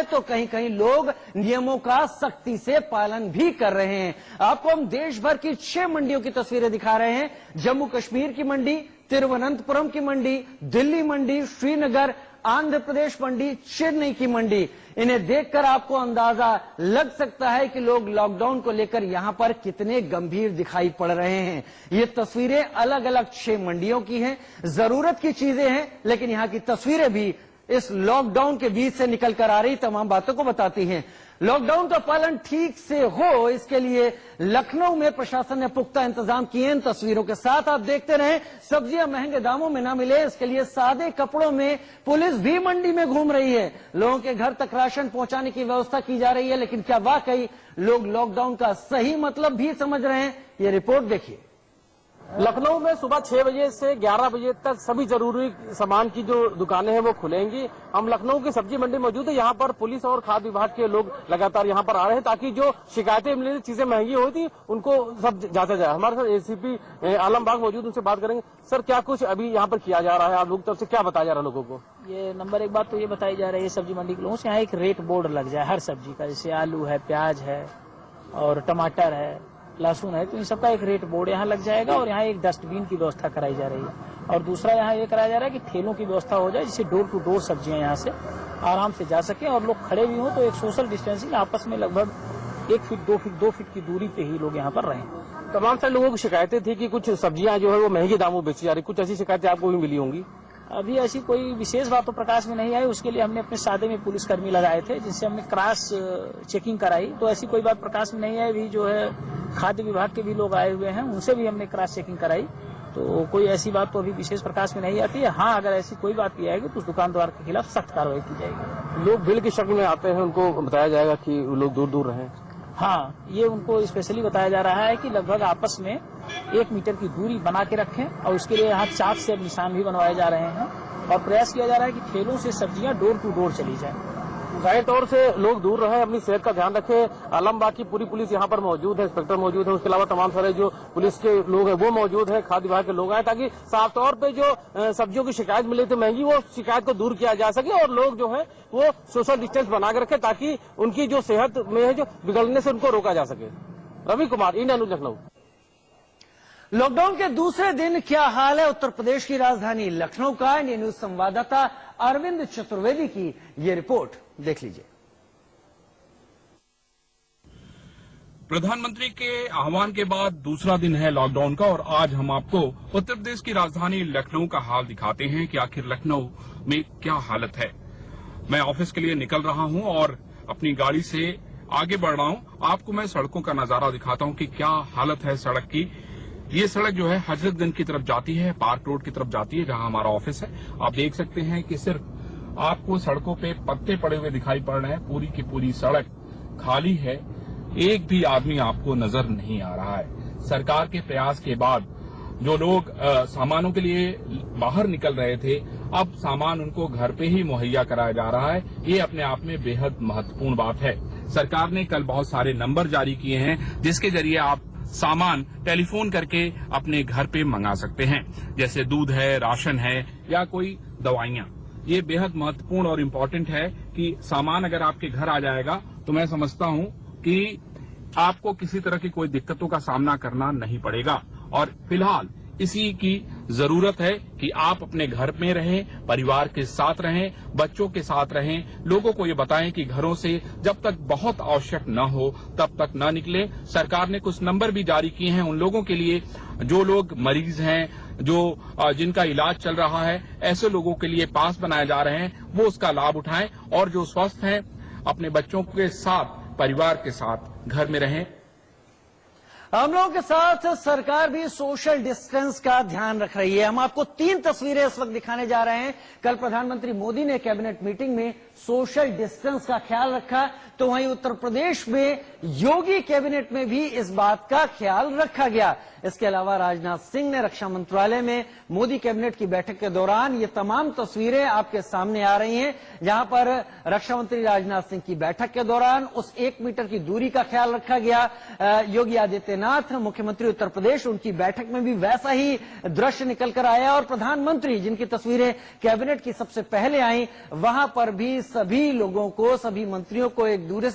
है तो कहीं कहीं लोग नियमों का सख्ती से पालन भी कर रहे हैं। आपको हम देश भर की 6 मंडियों की तस्वीरें दिखा रहे हैं। जम्मू कश्मीर की मंडी, तिरुवनंतपुरम की मंडी, दिल्ली मंडी, श्रीनगर, आंध्र प्रदेश मंडी, चेन्नई की मंडी। इन्हें देखकर आपको अंदाजा लग सकता है कि लोग लॉकडाउन को लेकर यहां पर कितने गंभीर दिखाई पड़ रहे हैं। ये तस्वीरें अलग अलग 6 मंडियों की हैं। जरूरत की चीजें हैं, लेकिन यहां की तस्वीरें भी इस लॉकडाउन के बीच से निकलकर आ रही तमाम बातों को बताती हैं। लॉकडाउन का पालन ठीक से हो, इसके लिए लखनऊ में प्रशासन ने पुख्ता इंतजाम किए। इन तस्वीरों के साथ आप देखते रहें। सब्जियां महंगे दामों में ना मिले, इसके लिए सादे कपड़ों में पुलिस भी मंडी में घूम रही है। लोगों के घर तक राशन पहुंचाने की व्यवस्था की जा रही है। लेकिन क्या वाकई लोग लॉकडाउन का सही मतलब भी समझ रहे हैं? ये रिपोर्ट देखिए। लखनऊ में सुबह 6 बजे से 11 बजे तक सभी जरूरी सामान की जो दुकानें हैं वो खुलेंगी। हम लखनऊ की सब्जी मंडी मौजूद है। यहाँ पर पुलिस और खाद्य विभाग के लोग लगातार यहाँ पर आ रहे हैं ताकि जो शिकायतें मिली, चीजें महंगी हुई थी, उनको सब जांचा जाए। हमारे साथ एसीपी आलमबाग मौजूद, उनसे बात करेंगे। सर, क्या कुछ अभी यहाँ पर किया जा रहा है? आप लोग तरफ से क्या बताया जा रहा है लोगों को? ये नंबर 1 बात तो ये बताई जा रही है सब्जी मंडी के लोगों से, यहाँ एक रेट बोर्ड लग जाए हर सब्जी का। जैसे आलू है, प्याज है और टमाटर है, लहसुन है, तो इन सबका एक रेट बोर्ड यहाँ लग जाएगा। और यहाँ एक डस्टबिन की व्यवस्था कराई जा रही है। और दूसरा यहाँ ये कराया जा रहा है कि ठेलों की व्यवस्था हो जाए, जिससे डोर टू डोर सब्जियां यहाँ से आराम से जा सके और लोग खड़े भी हों तो एक सोशल डिस्टेंसिंग आपस में लगभग 1 फीट 2 फीट की दूरी पे ही लोग यहाँ पर रहें। तमाम सारे लोगों की शिकायतें थी कि कुछ सब्जियां जो है वो महंगे दामों बेची जा रही। कुछ ऐसी शिकायतें आपको भी मिली होंगी? अभी ऐसी कोई विशेष बात तो प्रकाश में नहीं आई। उसके लिए हमने अपने सादे में पुलिसकर्मी लगाए थे, जिनसे हमने क्रॉस चेकिंग कराई। तो ऐसी कोई बात प्रकाश में नहीं आई। अभी जो है खाद्य विभाग के भी लोग आए हुए हैं, उनसे भी हमने क्रॉस चेकिंग कराई। तो कोई ऐसी बात तो अभी विशेष प्रकाश में नहीं आती है। हाँ, अगर ऐसी कोई बात भी आएगी तो उस दुकानदार के खिलाफ सख्त कार्रवाई की जाएगी। लोग बिल की शक्ल में आते हैं, उनको बताया जाएगा कि लोग दूर दूर रहें। हाँ, ये उनको स्पेशली बताया जा रहा है कि लगभग आपस में 1 मीटर की दूरी बना के रखें। और उसके लिए यहाँ चाक से निशान भी बनवाए जा रहे हैं। और प्रयास किया जा रहा है कि ठेलों से सब्जियां डोर टू डोर चली जाए। जाहिर तौर से लोग दूर रहे, अपनी सेहत का ध्यान रखें। आलमबाग की पूरी पुलिस यहाँ पर मौजूद है, इंस्पेक्टर मौजूद है, उसके अलावा तमाम सारे जो पुलिस के लोग हैं वो मौजूद है, खाद्य विभाग के लोग आए, ताकि साफ तौर पे जो सब्जियों की शिकायत मिली थी महंगी, वो शिकायत को दूर किया जा सके और लोग जो है वो सोशल डिस्टेंस बना के रखे, ताकि उनकी जो सेहत में है जो बिगड़ने से उनको रोका जा सके। Ravi Kumar, India news, Lucknow. Lockdown के दूसरे दिन क्या हाल है उत्तर प्रदेश की राजधानी लखनऊ का? इंडिया न्यूज संवाददाता अरविंद चतुर्वेदी की ये रिपोर्ट देख लीजिए। प्रधानमंत्री के आह्वान के बाद दूसरा दिन है लॉकडाउन का और आज हम आपको उत्तर प्रदेश की राजधानी लखनऊ का हाल दिखाते हैं कि आखिर लखनऊ में क्या हालत है। मैं ऑफिस के लिए निकल रहा हूं और अपनी गाड़ी से आगे बढ़ रहा हूं। आपको मैं सड़कों का नजारा दिखाता हूं कि क्या हालत है सड़क की। ये सड़क जो है हजरतगंज की तरफ जाती है, पार्क रोड की तरफ जाती है, जहां हमारा ऑफिस है। आप देख सकते हैं कि सिर्फ आपको सड़कों पे पत्ते पड़े हुए दिखाई पड़ रहे हैं। पूरी की पूरी सड़क खाली है, एक भी आदमी आपको नजर नहीं आ रहा है। सरकार के प्रयास के बाद जो लोग सामानों के लिए बाहर निकल रहे थे, अब सामान उनको घर पे ही मुहैया कराया जा रहा है। ये अपने आप में बेहद महत्वपूर्ण बात है। सरकार ने कल बहुत सारे नंबर जारी किए हैं जिसके जरिए आप सामान टेलीफोन करके अपने घर पे मंगा सकते हैं, जैसे दूध है, राशन है या कोई दवाइयां। ये बेहद महत्वपूर्ण और इम्पोर्टेंट है कि सामान अगर आपके घर आ जाएगा तो मैं समझता हूं कि आपको किसी तरह की कोई दिक्कतों का सामना करना नहीं पड़ेगा। और फिलहाल इसी की जरूरत है कि आप अपने घर में रहें, परिवार के साथ रहें, बच्चों के साथ रहें। लोगों को ये बताएं कि घरों से जब तक बहुत आवश्यक न हो तब तक न निकलें। सरकार ने कुछ नंबर भी जारी किए हैं उन लोगों के लिए जो लोग मरीज हैं, जो जिनका इलाज चल रहा है, ऐसे लोगों के लिए पास बनाए जा रहे हैं, वो उसका लाभ उठाएं और जो स्वस्थ हैं अपने बच्चों के साथ, परिवार के साथ घर में रहें। हम लोगों के साथ सरकार भी सोशल डिस्टेंस का ध्यान रख रही है। हम आपको 3 तस्वीरें इस वक्त दिखाने जा रहे हैं। कल प्रधानमंत्री मोदी ने कैबिनेट मीटिंग में सोशल डिस्टेंस का ख्याल रखा, तो वहीं उत्तर प्रदेश में योगी कैबिनेट में भी इस बात का ख्याल रखा गया। इसके अलावा राजनाथ सिंह ने रक्षा मंत्रालय में मोदी कैबिनेट की बैठक के दौरान ये तमाम तस्वीरें आपके सामने आ रही हैं, जहां पर रक्षा मंत्री राजनाथ सिंह की बैठक के दौरान उस 1 मीटर की दूरी का ख्याल रखा गया। योगी आदित्यनाथ मुख्यमंत्री उत्तर प्रदेश, उनकी बैठक में भी वैसा ही दृश्य निकल कर आया और प्रधानमंत्री जिनकी तस्वीरें कैबिनेट की सबसे पहले आई, वहां पर भी सभी लोगों को, सभी मंत्रियों को एक दूसरे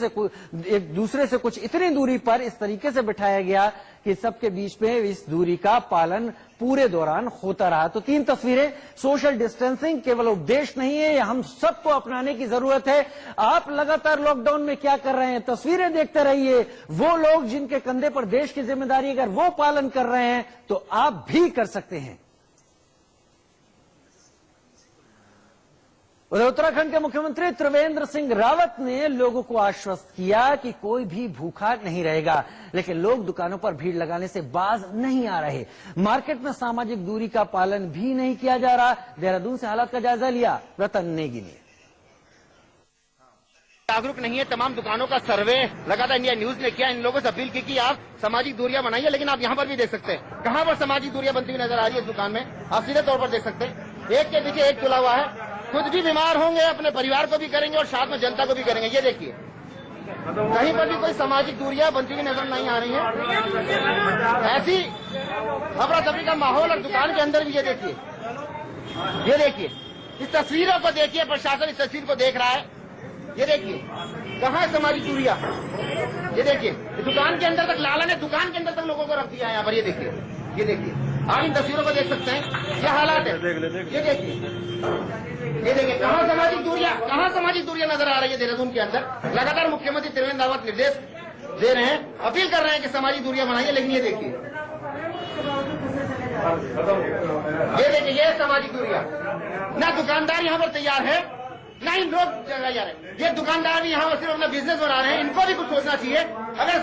से कुछ इतनी दूरी पर इस तरीके से बिठाया गया कि सबके बीच में इस दूरी का पालन पूरे दौरान होता रहा। तो 3 तस्वीरें, सोशल डिस्टेंसिंग केवल उपदेश नहीं है, यह हम सबको अपनाने की जरूरत है। आप लगातार लॉकडाउन में क्या कर रहे हैं, तस्वीरें देखते रहिए। वो लोग जिनके कंधे पर देश की जिम्मेदारी, अगर वो पालन कर रहे हैं तो आप भी कर सकते हैं। उधर उत्तराखंड के मुख्यमंत्री त्रिवेंद्र सिंह रावत ने लोगों को आश्वस्त किया कि कोई भी भूखा नहीं रहेगा, लेकिन लोग दुकानों पर भीड़ लगाने से बाज नहीं आ रहे। मार्केट में सामाजिक दूरी का पालन भी नहीं किया जा रहा। देहरादून से हालात का जायजा लिया रतन नेगी ने। जागरूक नहीं है, तमाम दुकानों का सर्वे लगातार इंडिया न्यूज ने किया। इन लोगों से अपील की कि आप सामाजिक दूरियां बनाइए, लेकिन आप यहाँ पर भी देख सकते हैं कहाँ पर सामाजिक दूरियां बनती हुई नजर आ रही है। इस दुकान में आप सीधे तौर पर देख सकते हैं, एक के पीछे एक खुला हुआ है। खुद भी बीमार होंगे, अपने परिवार को भी करेंगे और साथ में जनता को भी करेंगे। ये देखिए, कहीं पर भी कोई सामाजिक दूरियां बनती हुई नजर नहीं आ रही है। ऐसी अफरा तफरी का माहौल और दुकान के अंदर भी ये देखिए, इस तस्वीरों को देखिए, प्रशासन इस तस्वीर को देख रहा है। ये देखिए कहाँ है सामाजिक दूरियां। ये देखिए, दुकान के अंदर तक, लाला ने दुकान के अंदर तक लोगों को रख दिया है यहाँ पर। ये देखिए, आप इन तस्वीरों को देख सकते हैं, क्या हालात है। ये देखिए कहाँ सामाजिक दूरियां नजर आ रही है देहरादून के अंदर। लगातार मुख्यमंत्री त्रिवेंद्र रावत निर्देश दे रहे हैं, अपील कर रहे हैं कि सामाजिक दूरियां बनाइए, लेकिन ये देखिए, ये सामाजिक दूरियां, ना दुकानदार यहाँ पर तैयार है, ना इन लोग तैयार है। ये दुकानदार भी यहाँ पर सिर्फ अपना बिजनेस बना रहे हैं, इनको भी कुछ सोचना चाहिए। अगर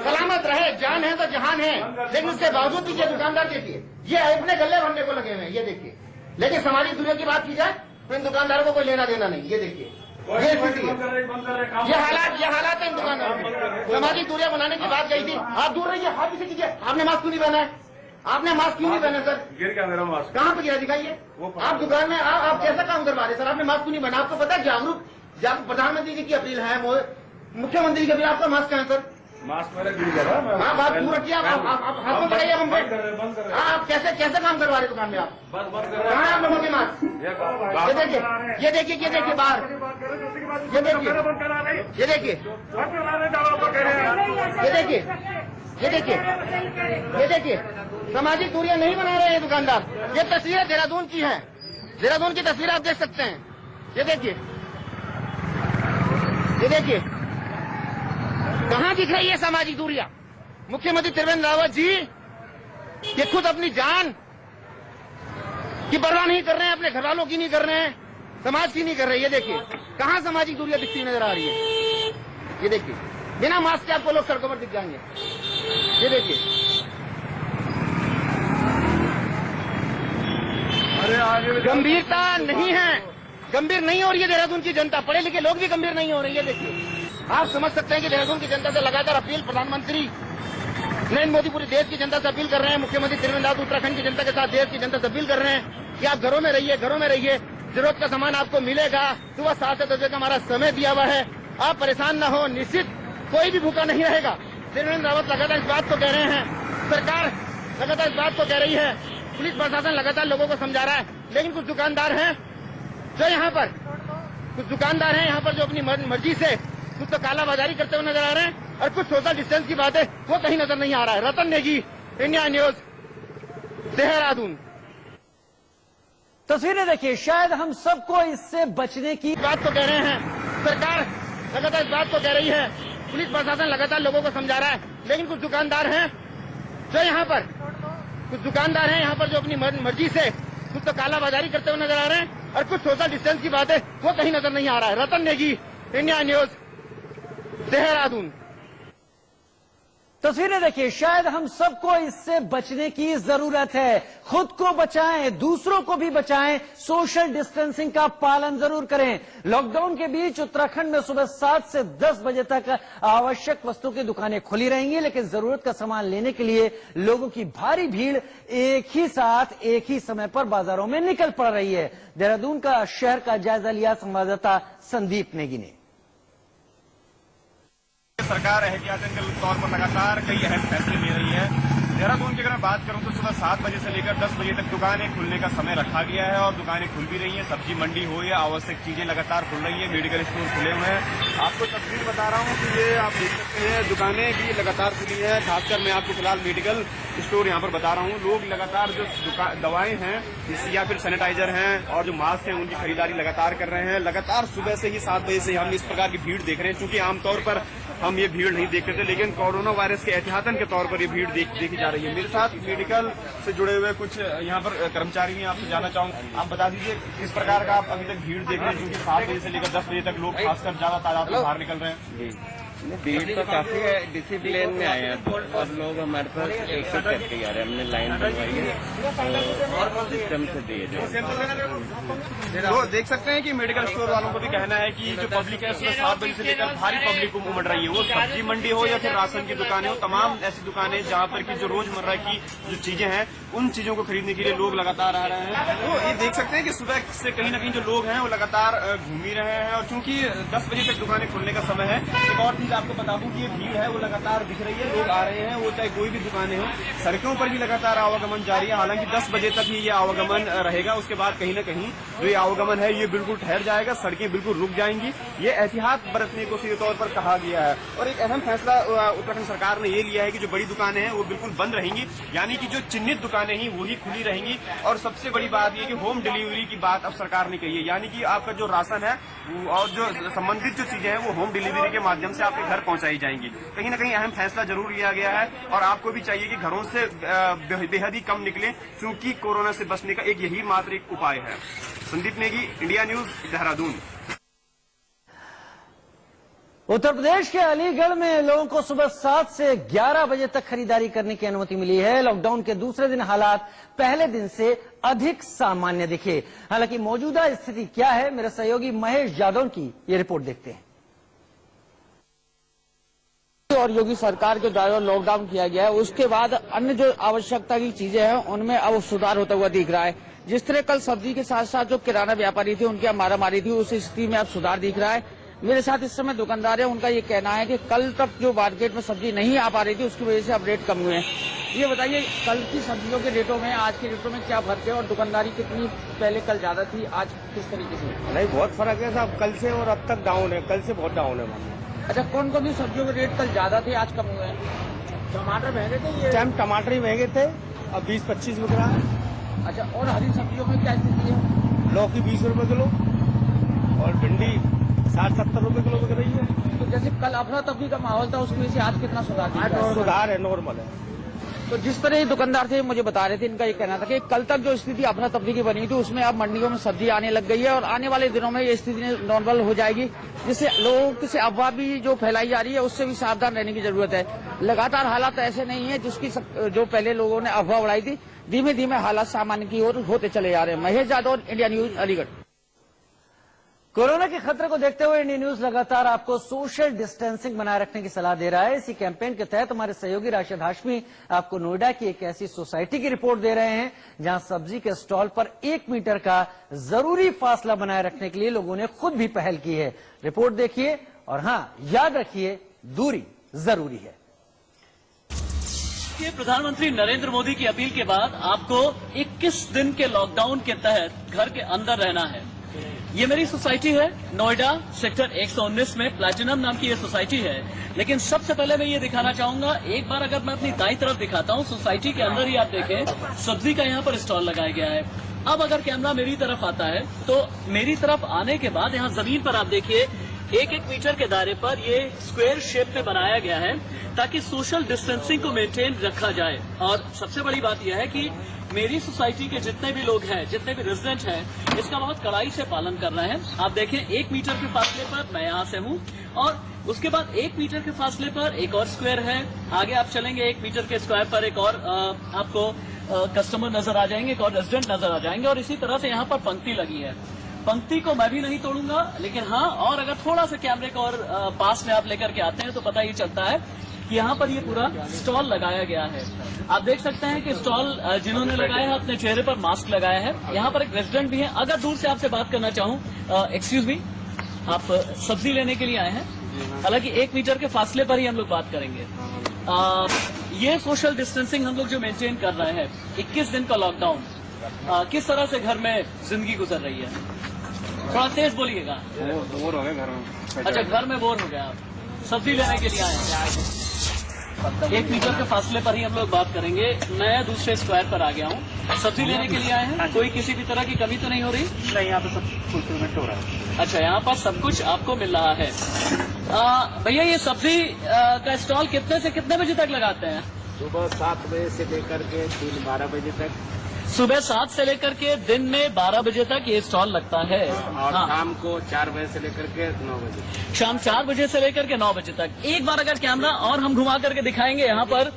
सलामत रहे, जान है तो जहान है, लेकिन उसके बावजूद भी ये दुकानदार देखिए, ये अपने गले भरने को लगे हुए हैं। ये देखिए, लेकिन सामाजिक दूरियों की बात की जाए तो इन दुकानदारों को कोई लेना देना नहीं। ये देखिए, ये स्थिति है, ये हालात है इन दुकानदारों में। सामाजिक दूरियां बनाने की बात कही थी, आप दूर रहिए, हाथ पीछे कीजिए। आपने मास्क क्यों नहीं पहना है? आपने मास्क क्यों नहीं पहना सर? गिर गया मेरा मास्क। कहाँ पे गिरा, दिखाइए। आप दुकान में आप कैसा काम करवा रहे सर? आपने मास्क क्यों नहीं पहना? आपको पता है जागरूक प्रधानमंत्री जी की अपील है, मुख्यमंत्री की अपील, आपका मास्क कहाँ है सर? मास्क मेरा गिर गया। हाँ, बात पूरा किया। आप हाथ में लगाइए, आप कैसे काम करवा रहे दुकान में? आप कहाँ है आप लोगों के मास्क? ये देखिए बाहर, ये देखिए, सामाजिक दूरियां नहीं बना रहे हैं दुकानदार। ये तस्वीरें देहरादून की हैं, देहरादून की तस्वीर आप देख सकते हैं। ये देखिए कहाँ दिख रही है सामाजिक दूरियां। मुख्यमंत्री त्रिवेंद्र रावत जी ये खुद अपनी जान की परवाह नहीं कर रहे हैं, अपने घर वालों की नहीं कर रहे हैं, समाज की नहीं कर रहे। ये देखिए कहाँ सामाजिक दूरियां दिखती नजर आ रही है। ये देखिए, बिना मास्क के आपको लोग सड़कों पर दिख जाएंगे। ये देखिए, गंभीरता नहीं है, गंभीर नहीं हो रही है देहरादून की जनता। पढ़े लिखे लोग भी गंभीर नहीं हो रहे। ये देखिए, आप समझ सकते हैं कि देहरादून की जनता से लगातार अपील प्रधानमंत्री नरेंद्र मोदी पूरे देश की जनता से अपील कर रहे हैं। मुख्यमंत्री त्रिवेंद्र रावत उत्तराखंड की जनता के साथ देश की जनता से अपील कर रहे हैं कि आप घरों में रहिए, जरूरत का सामान आपको मिलेगा। सुबह 7 से 10 बजे का हमारा समय दिया हुआ है, आप परेशान न हो, निश्चित कोई भी भूखा नहीं रहेगा। त्रिवेंद्र रावत लगातार इस बात को कह रहे हैं, सरकार लगातार इस बात को कह रही है, पुलिस प्रशासन लगातार लोगों को समझा रहा है। लेकिन कुछ दुकानदार हैं जो यहाँ पर जो अपनी मर्जी से कुछ तो कालाबाजारी करते हुए नजर आ रहे हैं और कुछ सोशल डिस्टेंस की बात है वो कहीं नजर नहीं आ रहा है। रतन नेगी, इंडिया न्यूज, देहरादून। तस्वीरें देखिए, शायद हम सबको इससे बचने की बात को कह रहे हैं, सरकार लगातार इस बात को कह रही है, पुलिस प्रशासन लगातार लोगों को समझा रहा है। लेकिन कुछ दुकानदार हैं जो यहाँ पर जो अपनी मर्जी से कुछ तो कालाबाजारी करते हुए नजर आ रहे हैं और कुछ सोशल डिस्टेंस की बात है वो कहीं नजर नहीं आ रहा है। रतन नेगी, इंडिया न्यूज, देहरादून। तस्वीरें देखिए, शायद हम सबको इससे बचने की जरूरत है। खुद को बचाएं, दूसरों को भी बचाएं, सोशल डिस्टेंसिंग का पालन जरूर करें। लॉकडाउन के बीच उत्तराखंड में सुबह 7 से 10 बजे तक आवश्यक वस्तुओं की दुकानें खुली रहेंगी, लेकिन जरूरत का सामान लेने के लिए लोगों की भारी भीड़ एक ही साथ एक ही समय पर बाजारों में निकल पड़ रही है। देहरादून का शहर का जायजा लिया संवाददाता संदीप नेगी ने। सरकार एहतियातन के तौर पर लगातार कई अहम फैसले ले रही है। देहरादून की अगर मैं बात करूं तो सुबह 7 बजे से लेकर 10 बजे तक दुकानें खुलने का समय रखा गया है और दुकानें खुल भी रही हैं। सब्जी मंडी हो या आवश्यक चीजें लगातार खुल रही है, मेडिकल स्टोर खुले हुए हैं। आपको तस्वीर बता रहा हूं कि ये आप देख सकते हैं, दुकानें भी लगातार खुली है। खासकर मैं आपको फिलहाल मेडिकल स्टोर यहाँ पर बता रहा हूँ। लोग लगातार जो दवाएं हैं या फिर सैनिटाइजर हैं और जो मास्क हैं उनकी खरीदारी लगातार कर रहे हैं। लगातार सुबह से ही 7 बजे से हम इस प्रकार की भीड़ देख रहे हैं। चूंकि आमतौर पर हम ये भीड़ नहीं देखते थे, लेकिन कोरोना वायरस के एहतियातन के तौर पर ये भीड़ देखी जा रही है। मेरे साथ मेडिकल से जुड़े हुए कुछ यहाँ पर कर्मचारी हैं, आपसे जानना चाहूंगा, आप बता दीजिए किस प्रकार का आप अभी तक भीड़ देख रहे हैं, क्योंकि 7 बजे से लेकर 10 बजे तक लोग खासकर ज्यादा तादाद में बाहर निकल रहे हैं। भीड़ तो काफी है, डिसिप्लिन में आए हैं और लोग हमारे पास एक्सेप्ट करके आ रहे हैं। हमने लाइन बनवाई है और सिस्टम से दिए तो देख सकते हैं कि मेडिकल स्टोर वालों को भी कहना है कि जो पब्लिक है सुबह 7 बजे से लेकर भारी पब्लिक उमड़ रही है। वो सब्जी मंडी हो या फिर राशन की दुकानें हो, तमाम ऐसी दुकानें जहाँ पर की जो रोजमर्रा की जो चीजें हैं उन चीजों को खरीदने के लिए लोग लगातार आ रहे हैं। तो ये देख सकते हैं कि सुबह से कहीं ना कहीं जो लोग हैं वो लगातार घूम ही रहे हैं और चूंकि 10 बजे तक दुकानें खुलने का समय है, एक और चीज आपको बता दूं कि ये भीड़ है वो लगातार दिख रही है। लोग आ रहे हैं, वो चाहे कोई भी दुकानें हो, सड़कों पर भी लगातार आवागमन जारी है। हालांकि 10 बजे तक ही ये आवागमन रहेगा, उसके बाद कहीं न कहीं जो ये आवागमन है ये बिल्कुल ठहर जाएगा, सड़कें बिल्कुल रुक जाएंगी। ये एहतियात बरतने को सीधे तौर पर कहा गया है। और एक अहम फैसला उत्तराखंड सरकार ने ये लिया है कि जो बड़ी दुकानें हैं वो बिल्कुल बंद रहेंगी, यानी कि जो चिन्हित दुकानें ही वही खुली रहेंगी। और सबसे बड़ी बात ये कि होम डिलीवरी की बात अब सरकार ने कही है, यानी कि आपका जो राशन है और जो संबंधित जो चीजें हैं वो होम डिलीवरी के माध्यम से आपके घर पहुंचाई जाएंगी। कहीं ना कहीं अहम फैसला जरूर लिया गया है और आपको भी चाहिए कि घरों से बेहद ही कम निकलें, क्योंकि कोरोना से बचने का एक यही मात्र एक उपाय है। Sandeep Negi, India news, Dehradun. उत्तर प्रदेश के अलीगढ़ में लोगों को सुबह 7 से 11 बजे तक खरीदारी करने की अनुमति मिली है। लॉकडाउन के दूसरे दिन हालात पहले दिन से अधिक सामान्य दिखे। हालांकि मौजूदा स्थिति क्या है, मेरे सहयोगी महेश यादव की ये रिपोर्ट देखते हैं। और योगी सरकार के द्वारा लॉकडाउन किया गया है, उसके बाद अन्य जो आवश्यकता की चीजें हैं उनमें अब सुधार होता हुआ दिख रहा है। जिस तरह कल सब्जी के साथ साथ जो किराना व्यापारी थे उनकी मारामारी थी, उस स्थिति में अब सुधार दिख रहा है। मेरे साथ इस समय दुकानदार है, उनका ये कहना है कि कल तक जो मार्केट में सब्जी नहीं आ पा रही थी उसकी वजह से अब रेट कम हुए हैं। ये बताइए, कल की सब्जियों के रेटों में आज के रेटों में क्या फर्क है और दुकानदारी कितनी पहले कल ज्यादा थी, आज किस तरीके से? नहीं, बहुत फर्क है साहब, कल से और अब तक डाउन है, कल से बहुत डाउन है। अच्छा, कौन कौन सी सब्जियों के रेट कल ज्यादा थे, आज कम हुए हैं? टमाटर महंगे थे? टाइम टमाटर ही महंगे थे, अब 20-25 बिक रहा है। अच्छा, और हरी सब्जियों में क्या स्थिति है? लौकी 20 रुपए किलो और भिंडी 60-70 रुपए किलो बिक रही है। तो जैसे कल अफरा तफरी का माहौल था उसकी वजह से आज कितना सुधार? सुधार है, नॉर्मल है। तो जिस तरह ये दुकानदार थे मुझे बता रहे थे, इनका ये कहना था कि कल तक जो स्थिति अफरा तफरी की बनी थी उसमें अब मंडियों में सब्जी आने लग गई है और आने वाले दिनों में ये स्थिति नॉर्मल हो जाएगी, जिससे लोगों से अफवाह भी जो फैलाई जा रही है उससे भी सावधान रहने की जरूरत है। लगातार हालात ऐसे नहीं है जिसकी जो पहले लोगों ने अफवाह उड़ाई थी, धीमे धीमे हालात सामान्य की ओर होते चले जा रहे हैं। Mahesh Yadav, India news, Aligarh. Corona के खतरे को देखते हुए इंडिया न्यूज लगातार आपको सोशल डिस्टेंसिंग बनाए रखने की सलाह दे रहा है। इसी कैंपेन के तहत हमारे सहयोगी राशिद हाशमी आपको नोएडा की एक ऐसी सोसाइटी की रिपोर्ट दे रहे हैं जहां सब्जी के स्टॉल पर 1 मीटर का जरूरी फासला बनाए रखने के लिए लोगों ने खुद भी पहल की है। रिपोर्ट देखिए और हां, याद रखिए, दूरी जरूरी है। प्रधानमंत्री नरेंद्र मोदी की अपील के बाद आपको 21 दिन के लॉकडाउन के तहत घर के अंदर रहना है। ये मेरी सोसाइटी है, नोएडा सेक्टर 119 में प्लैटिनम नाम की ये सोसाइटी है। लेकिन सबसे पहले मैं ये दिखाना चाहूंगा, एक बार अगर मैं अपनी दाईं तरफ दिखाता हूँ, सोसाइटी के अंदर ही आप देखें सब्जी का यहाँ पर स्टॉल लगाया गया है। अब अगर कैमरा मेरी तरफ आता है तो मेरी तरफ आने के बाद यहाँ जमीन पर आप देखिए एक एक मीटर के दायरे पर ये स्क्वायर शेप में बनाया गया है ताकि सोशल डिस्टेंसिंग को मेंटेन रखा जाए। और सबसे बड़ी बात यह है कि मेरी सोसाइटी के जितने भी लोग हैं, जितने भी रेजिडेंट हैं, इसका बहुत कड़ाई से पालन कर रहे हैं। आप देखें 1 मीटर के फासले पर मैं यहाँ से हूँ और उसके बाद 1 मीटर के फासले पर एक और स्क्वायर है। आगे आप चलेंगे 1 मीटर के स्क्वायर पर एक और आपको कस्टमर नजर आ जाएंगे, एक और रेजिडेंट नजर आ जाएंगे और इसी तरह से यहाँ पर पंक्ति लगी है। पंक्ति को मैं भी नहीं तोड़ूंगा, लेकिन हाँ, और अगर थोड़ा सा कैमरे को और पास में आप लेकर के आते हैं तो पता ही चलता है कि यहाँ पर ये पूरा स्टॉल लगाया गया है। आप देख सकते हैं कि स्टॉल जिन्होंने लगाया है अपने चेहरे पर मास्क लगाया है। यहाँ पर एक रेजिडेंट भी है। अगर दूर से आपसे बात करना चाहूँ, एक्सक्यूज मी, आप सब्जी लेने के लिए आए हैं? हालांकि 1 मीटर के फासले पर ही हम लोग बात करेंगे। ये सोशल डिस्टेंसिंग हम लोग जो मेंटेन कर रहे हैं, 21 दिन का लॉकडाउन, किस तरह से घर में जिंदगी गुजर रही है? थोड़ा तेज बोलिएगा। बोर हो गए घर में। अच्छा, घर में बोर हो गया। आप सब्जी लेने के लिए आए हैं? 1 मीटर के फासले पर ही हम लोग बात करेंगे। मैं दूसरे स्क्वायर पर आ गया हूँ। सब्जी लेने के लिए आए हैं? कोई किसी भी तरह की कमी तो नहीं हो रही? नहीं, यहाँ पे सब फुलफिलमेंट हो रहा है। अच्छा, यहाँ पर सब कुछ आपको मिल रहा है। भैया, ये सब्जी का स्टॉल कितने से कितने बजे तक लगाते हैं? सुबह 7 बजे से लेकर के दिन 12 बजे तक। सुबह 7 से लेकर के दिन में 12 बजे तक ये स्टॉल लगता है। और शाम को 4 बजे से लेकर के 9 बजे। शाम 4 बजे से लेकर के 9 बजे तक। एक बार अगर कैमरा और हम घुमा करके दिखाएंगे, यहाँ पर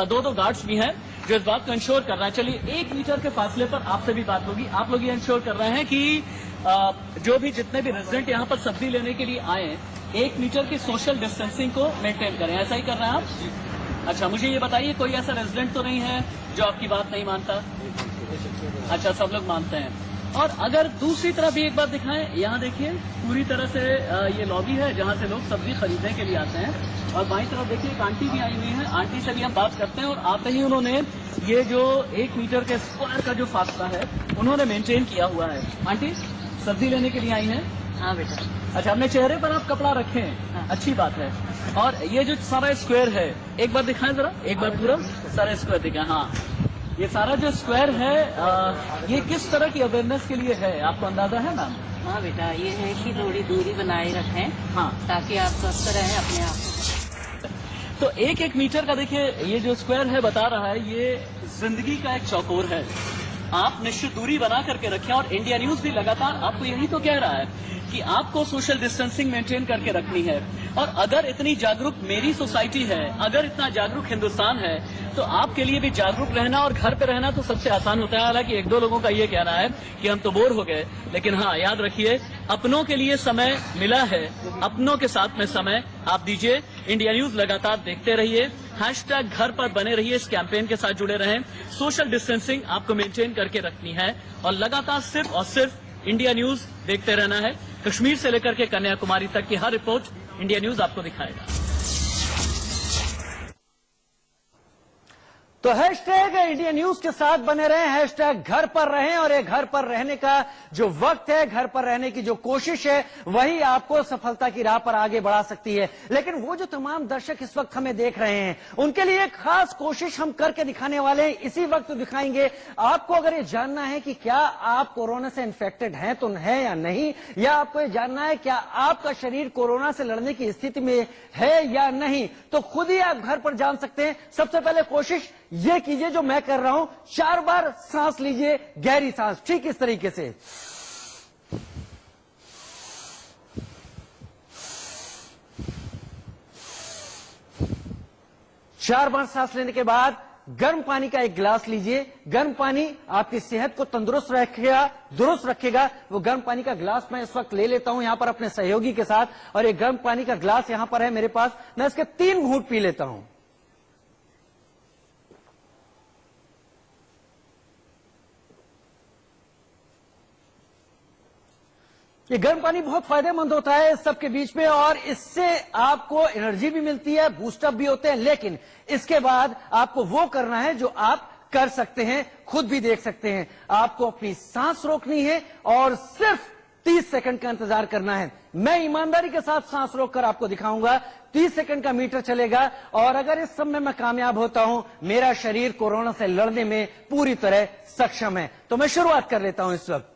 2 गार्ड्स भी हैं जो इस बात को इंश्योर कर रहे हैं। चलिए, 1 मीटर के फासले पर आपसे भी बात होगी। आप लोग ये इंश्योर कर रहे हैं कि जो भी जितने भी रेजिडेंट यहाँ पर सब्जी लेने के लिए आए, 1 मीटर की सोशल डिस्टेंसिंग को मेंटेन करें। ऐसा ही कर रहे हैं आप? अच्छा, मुझे ये बताइए, कोई ऐसा रेजिडेंट तो नहीं है जो आपकी बात नहीं मानता? अच्छा, सब लोग मानते हैं। और अगर दूसरी तरफ भी एक बार दिखाएं, यहाँ देखिए पूरी तरह से ये लॉबी है जहाँ से लोग सब्जी खरीदने के लिए आते हैं। और बाईं तरफ देखिए एक आंटी भी आई हुई है। आंटी से भी हम बात करते हैं और आते ही उन्होंने ये जो 1 मीटर के स्क्वायर का जो फासला है उन्होंने मेंटेन किया हुआ है। आंटी, सब्जी लेने के लिए आई हैं? हाँ बेटा। अच्छा, अपने चेहरे पर आप कपड़ा रखें। हाँ। अच्छी बात है। और ये जो सारा स्क्वायर है, एक बार दिखाएं जरा, एक बार पूरा सारा स्क्वायर दिखाएं। हाँ, ये सारा जो स्क्वायर है ये किस तरह की अवेयरनेस के लिए है, आपको अंदाजा है मैम? हाँ बेटा, ये है कि थोड़ी दूरी बनाए रखें। हाँ, ताकि आप स्वस्थ रहें अपने आप। तो 1-1 मीटर का देखिए ये जो स्क्वायर है बता रहा है, ये जिंदगी का एक चौकोर है। आप निश्चित दूरी बना करके रखें। और इंडिया न्यूज भी लगातार आपको यही तो कह रहा है कि आपको सोशल डिस्टेंसिंग मेंटेन करके रखनी है। और अगर इतनी जागरूक मेरी सोसाइटी है, अगर इतना जागरूक हिंदुस्तान है, तो आपके लिए भी जागरूक रहना और घर पे रहना तो सबसे आसान होता है। हालांकि 1-2 लोगों का ये कहना है कि हम तो बोर हो गए, लेकिन हाँ, याद रखिए, अपनों के लिए समय मिला है, अपनों के साथ में समय आप दीजिए। इंडिया न्यूज लगातार देखते रहिए, #घर पर बने रहिए, इस कैंपेन के साथ जुड़े रहें। सोशल डिस्टेंसिंग आपको मेंटेन करके रखनी है और लगातार सिर्फ और सिर्फ इंडिया न्यूज देखते रहना है। कश्मीर से लेकर के कन्याकुमारी तक की हर रिपोर्ट इंडिया न्यूज आपको दिखाएगा। तो #इंडिया न्यूज के साथ बने रहें, #घर पर रहें। और ये घर पर रहने का जो वक्त है, घर पर रहने की जो कोशिश है, वही आपको सफलता की राह पर आगे बढ़ा सकती है। लेकिन वो जो तमाम दर्शक इस वक्त हमें देख रहे हैं, उनके लिए एक खास कोशिश हम करके दिखाने वाले हैं। इसी वक्त दिखाएंगे। आपको अगर ये जानना है कि क्या आप कोरोना से इन्फेक्टेड हैं तो है या नहीं, या आपको ये जानना है क्या आपका शरीर कोरोना से लड़ने की स्थिति में है या नहीं, तो खुद ही आप घर पर जान सकते हैं। सबसे पहले कोशिश ये कीजिए जो मैं कर रहा हूं, 4 बार सांस लीजिए, गहरी सांस, ठीक इस तरीके से। चार बार सांस लेने के बाद गर्म पानी का एक गिलास लीजिए। गर्म पानी आपकी सेहत को तंदुरुस्त रखेगा, दुरुस्त रखेगा। वो गर्म पानी का गिलास मैं इस वक्त ले लेता हूं यहां पर अपने सहयोगी के साथ, और एक गर्म पानी का गिलास यहां पर है मेरे पास। मैं इसके 3 घूंट पी लेता हूं। ये गर्म पानी बहुत फायदेमंद होता है इस सब के बीच में, और इससे आपको एनर्जी भी मिलती है, बूस्टअप भी होते हैं। लेकिन इसके बाद आपको वो करना है जो आप कर सकते हैं, खुद भी देख सकते हैं। आपको अपनी सांस रोकनी है और सिर्फ 30 सेकंड का इंतजार करना है। मैं ईमानदारी के साथ सांस रोककर आपको दिखाऊंगा। 30 सेकंड का मीटर चलेगा, और अगर इस समय मैं कामयाब होता हूं, मेरा शरीर कोरोना से लड़ने में पूरी तरह सक्षम है। तो मैं शुरुआत कर लेता हूं इस वक्त।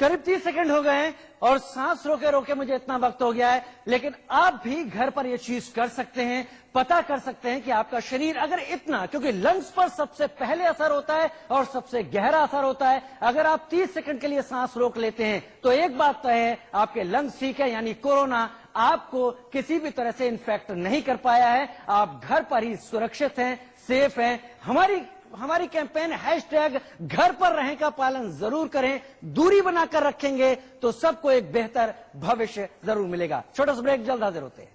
करीब 30 सेकंड हो गए हैं और सांस रोके रोके मुझे इतना वक्त हो गया है, लेकिन आप भी घर पर यह चीज कर सकते हैं, पता कर सकते हैं कि आपका शरीर अगर इतना, क्योंकि लंग्स पर सबसे पहले असर होता है और सबसे गहरा असर होता है। अगर आप 30 सेकंड के लिए सांस रोक लेते हैं तो एक बात तय है, आपके लंग्स ठीक है, यानी कोरोना आपको किसी भी तरह से इन्फेक्ट नहीं कर पाया है। आप घर पर ही सुरक्षित हैं, सेफ हैं। हमारी कैंपेन #घर पर रहें का पालन जरूर करें, दूरी बनाकर रखेंगे तो सबको एक बेहतर भविष्य जरूर मिलेगा। छोटा सा ब्रेक, जल्द हाजिर होते हैं।